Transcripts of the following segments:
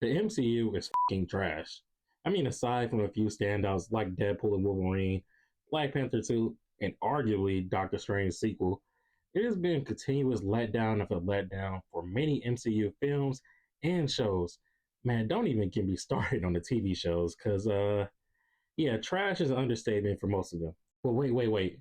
The MCU is fucking trash. I mean, aside from a few standouts like Deadpool and Wolverine, Black Panther 2, and arguably Doctor Strange's sequel, it has been continuous letdown after letdown for many MCU films and shows. Man, don't even get me started on the TV shows, because, yeah, trash is an understatement for most of them. But wait.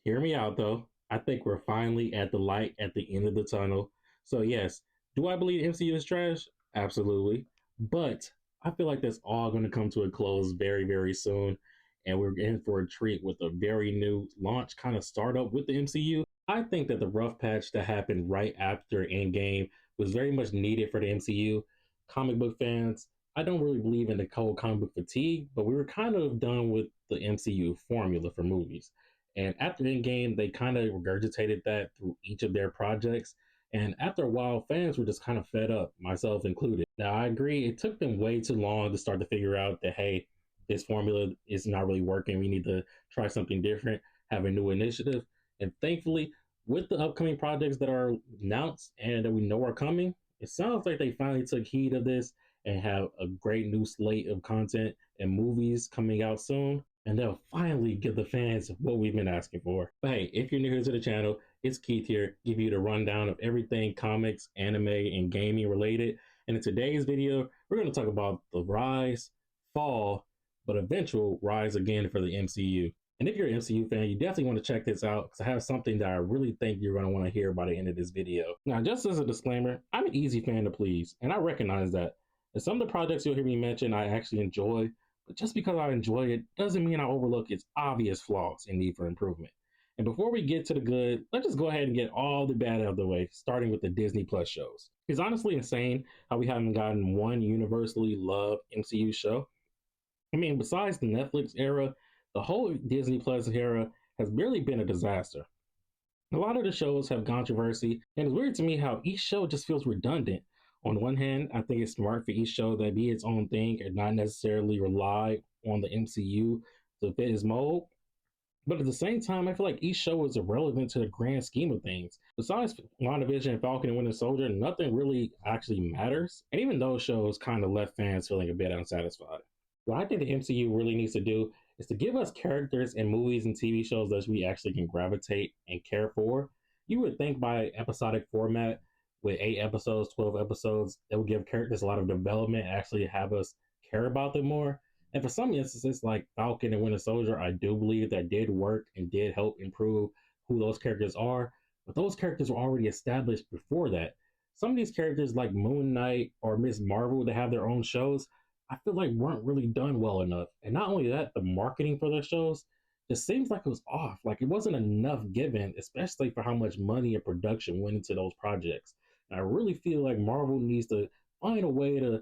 Hear me out though. I think we're finally at the light at the end of the tunnel. So yes, do I believe MCU is trash? Absolutely. But I feel like that's all going to come to a close very soon. And we're in for a treat with a very new launch kind of startup with the MCU. I think that the rough patch that happened right after Endgame was very much needed for the MCU. Comic book fans, I don't really believe in the cold comic book fatigue, but we were kind of done with the MCU formula for movies. And after Endgame, they kind of regurgitated that through each of their projects. And after a while, fans were just kind of fed up, myself included. Now, I agree, it took them way too long to start to figure out that, hey, this formula is not really working. We need to try something different, have a new initiative. And thankfully, with the upcoming projects that are announced and that we know are coming, it sounds like they finally took heed of this and have a great new slate of content and movies coming out soon, and they'll finally give the fans what we've been asking for. But hey, if you're new here to the channel, it's Keith here, give you the rundown of everything comics, anime, and gaming related. And in today's video, we're going to talk about the rise, fall, but eventual rise again for the MCU. And if you're an MCU fan, you definitely want to check this out because I have something that I really think you're going to want to hear by the end of this video. Now, just as a disclaimer, I'm an easy fan to please, and I recognize that. And some of the projects you'll hear me mention I actually enjoy, but just because I enjoy it doesn't mean I overlook its obvious flaws and need for improvement. And before we get to the good, let's just go ahead and get all the bad out of the way, starting with the Disney Plus shows. It's honestly insane how we haven't gotten one universally loved MCU show. I mean, besides the Netflix era, the whole Disney Plus era has barely been a disaster. A lot of the shows have controversy, and it's weird to me how each show just feels redundant. On one hand, I think it's smart for each show that be its own thing and not necessarily rely on the MCU to fit its mold. But at the same time, I feel like each show is irrelevant to the grand scheme of things. Besides WandaVision and Falcon and Winter Soldier, nothing really actually matters. And even those shows kind of left fans feeling a bit unsatisfied. What I think the MCU really needs to do is to give us characters and movies and TV shows that we actually can gravitate and care for. You would think by episodic format with 8 episodes, 12 episodes, it would give characters a lot of development, actually have us care about them more. And for some instances, like Falcon and Winter Soldier, I do believe that did work and did help improve who those characters are. But those characters were already established before that. Some of these characters, like Moon Knight or Miss Marvel, that have their own shows, I feel like weren't really done well enough. And not only that, the marketing for their shows just seems like it was off. Like it wasn't enough given, especially for how much money and production went into those projects. And I really feel like Marvel needs to find a way to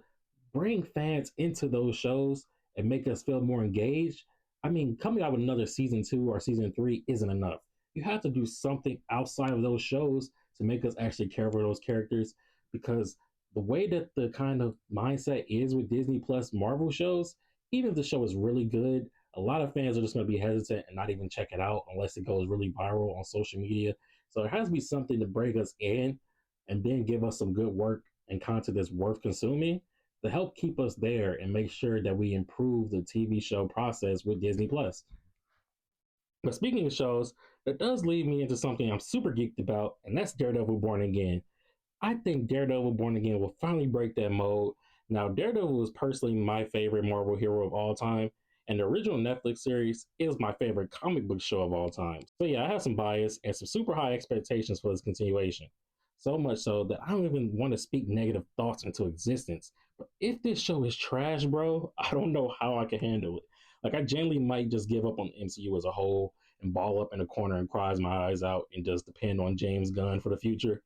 bring fans into those shows and make us feel more engaged. I mean, coming out with another season 2 or season 3 isn't enough. You have to do something outside of those shows to make us actually care for those characters, because the way that the kind of mindset is with Disney Plus Marvel shows, even if the show is really good, a lot of fans are just going to be hesitant and not even check it out unless it goes really viral on social media. So there has to be something to break us in and then give us some good work and content that's worth consuming to help keep us there and make sure that we improve the TV show process with Disney Plus. But speaking of shows, that does lead me into something I'm super geeked about, and that's Daredevil Born Again. I think Daredevil Born Again will finally break that mold. Now, Daredevil is personally my favorite Marvel hero of all time, and the original Netflix series is my favorite comic book show of all time. So yeah, I have some bias and some super high expectations for this continuation. So much so that I don't even want to speak negative thoughts into existence. But if this show is trash, bro, I don't know how I can handle it. Like, I genuinely might just give up on the MCU as a whole and ball up in a corner and cry my eyes out and just depend on James Gunn for the future.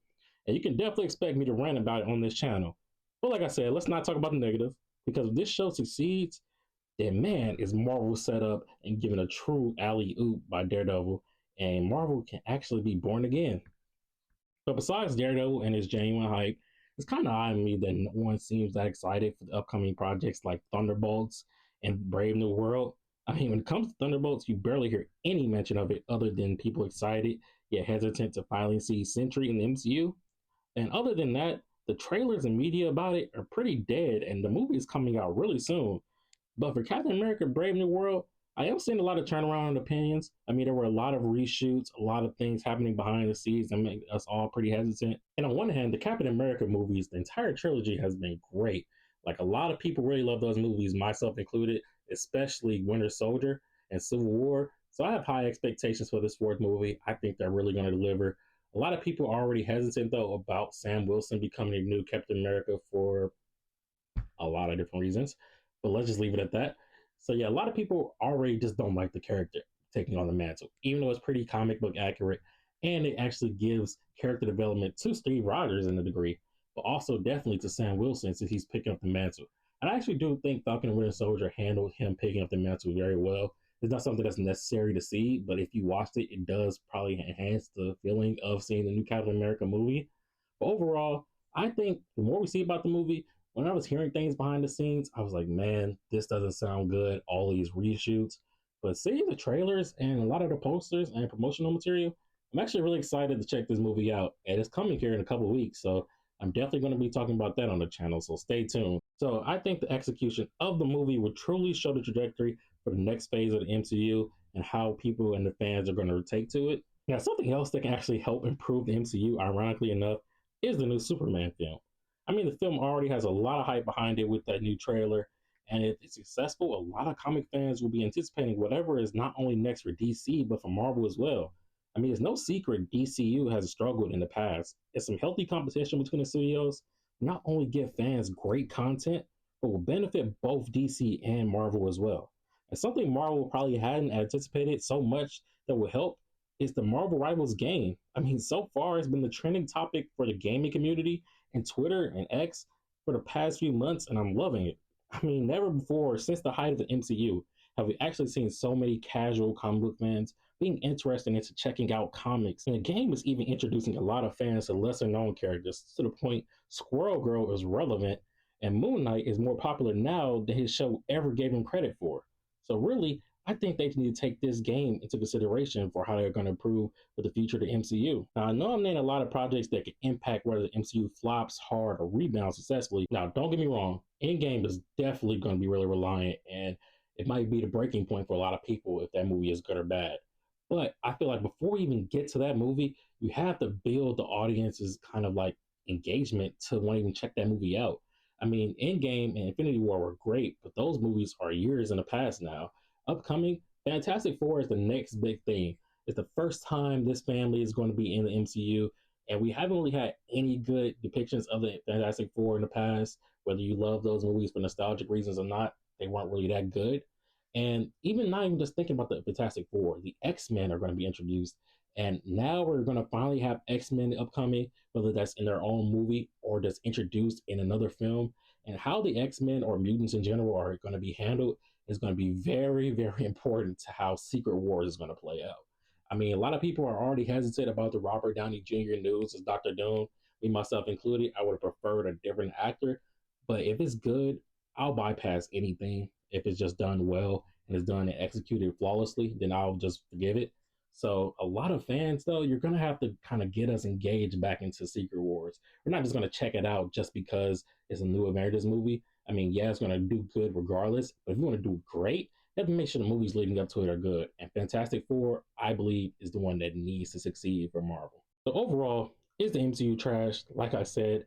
And you can definitely expect me to rant about it on this channel. But like I said, let's not talk about the negative, because if this show succeeds, then man, is Marvel set up and given a true alley-oop by Daredevil, and Marvel can actually be born again. But besides Daredevil and his genuine hype, it's kind of odd to me that no one seems that excited for the upcoming projects like Thunderbolts and Brave New World. I mean, when it comes to Thunderbolts, you barely hear any mention of it other than people excited yet hesitant to finally see Sentry in the MCU. And other than that, the trailers and media about it are pretty dead, and the movie is coming out really soon. But for Captain America Brave New World, I am seeing a lot of turnaround in opinions. I mean, there were a lot of reshoots, a lot of things happening behind the scenes that make us all pretty hesitant. And on one hand, the Captain America movies, the entire trilogy has been great. Like a lot of people really love those movies, myself included, especially Winter Soldier and Civil War. So I have high expectations for this fourth movie. I think they're really going to deliver. A lot of people are already hesitant though about Sam Wilson becoming a new Captain America for a lot of different reasons, but let's just leave it at that. So yeah, a lot of people already just don't like the character taking on the mantle, even though it's pretty comic book accurate, and it actually gives character development to Steve Rogers in a degree, but also definitely to Sam Wilson since he's picking up the mantle. And I actually do think Falcon and Winter Soldier handled him picking up the mantle very well. It's not something that's necessary to see, but if you watched it, it does probably enhance the feeling of seeing the new Captain America movie. But overall, I think the more we see about the movie, when I was hearing things behind the scenes, I was like, man, this doesn't sound good. All these reshoots. But seeing the trailers and a lot of the posters and promotional material, I'm actually really excited to check this movie out. And it's coming here in a couple of weeks. So I'm definitely going to be talking about that on the channel. So stay tuned. So I think the execution of the movie would truly show the trajectory for the next phase of the MCU and how people and the fans are going to take to it. Now, something else that can actually help improve the MCU, ironically enough, is the new Superman film. I mean, the film already has a lot of hype behind it with that new trailer, and if it's successful, a lot of comic fans will be anticipating whatever is not only next for DC, but for Marvel as well. I mean, it's no secret DCU has struggled in the past. It's some healthy competition between the studios, not only give fans great content, but will benefit both DC and Marvel as well. And something Marvel probably hadn't anticipated so much that will help is the Marvel Rivals game. I mean, so far it's been the trending topic for the gaming community and Twitter and X for the past few months, and I'm loving it. I mean, never before since the height of the MCU have we actually seen so many casual comic book fans being interested into checking out comics. And the game is even introducing a lot of fans to lesser known characters to the point Squirrel Girl is relevant and Moon Knight is more popular now than his show ever gave him credit for. So really, I think they need to take this game into consideration for how they're going to improve for the future of the MCU. Now, I know I'm naming a lot of projects that could impact whether the MCU flops hard or rebounds successfully. Now, don't get me wrong, Endgame is definitely going to be really reliant, and it might be the breaking point for a lot of people if that movie is good or bad. But I feel like before we even get to that movie, you have to build the audience's kind of like engagement to want to even check that movie out. I mean, Endgame and Infinity War were great, but those movies are years in the past now. Upcoming, Fantastic Four is the next big thing. It's the first time this family is going to be in the MCU, and we haven't really had any good depictions of the Fantastic Four in the past. Whether you love those movies for nostalgic reasons or not, they weren't really that good. And even not even just thinking about the Fantastic Four, the X Men are going to be introduced. And now we're going to finally have X Men upcoming, whether that's in their own movie or just introduced in another film. And how the X Men or mutants in general are going to be handled is going to be very, very important to how Secret Wars is going to play out. I mean, a lot of people are already hesitant about the Robert Downey Jr. news as Dr. Doom, me myself included. I would have preferred a different actor, but if it's good, I'll bypass anything. If it's just done well and it's done and executed flawlessly, then I'll just forgive it. So a lot of fans, though, you're gonna have to kind of get us engaged back into Secret Wars. We're not just gonna check it out just because it's a new Avengers movie. I mean, yeah, it's gonna do good regardless, but if you want to do great, you have to make sure the movies leading up to it are good. And Fantastic Four, I believe, is the one that needs to succeed for Marvel. So overall, is the MCU trash? Like I said,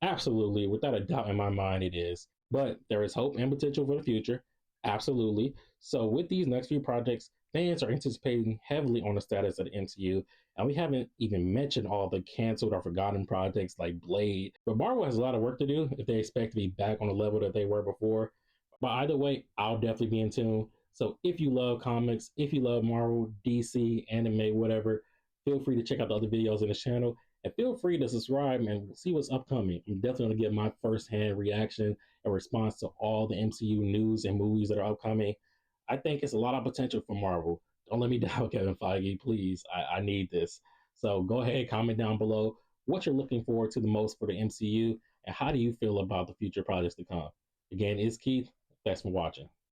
absolutely, without a doubt in my mind, it is. But there is hope and potential for the future. Absolutely. So with these next few projects, fans are anticipating heavily on the status of the MCU, and we haven't even mentioned all the canceled or forgotten projects like Blade. But Marvel has a lot of work to do if they expect to be back on the level that they were before. But either way, I'll definitely be in tune. So if you love comics, if you love Marvel, DC, anime, whatever, feel free to check out the other videos in the channel. And feel free to subscribe and see what's upcoming. I'm definitely going to get my first-hand reaction and response to all the MCU news and movies that are upcoming. I think it's a lot of potential for Marvel. Don't let me down, Kevin Feige, please. I need this. So go ahead, comment down below what you're looking forward to the most for the MCU and how do you feel about the future projects to come. Again, it's Keith. Thanks for watching.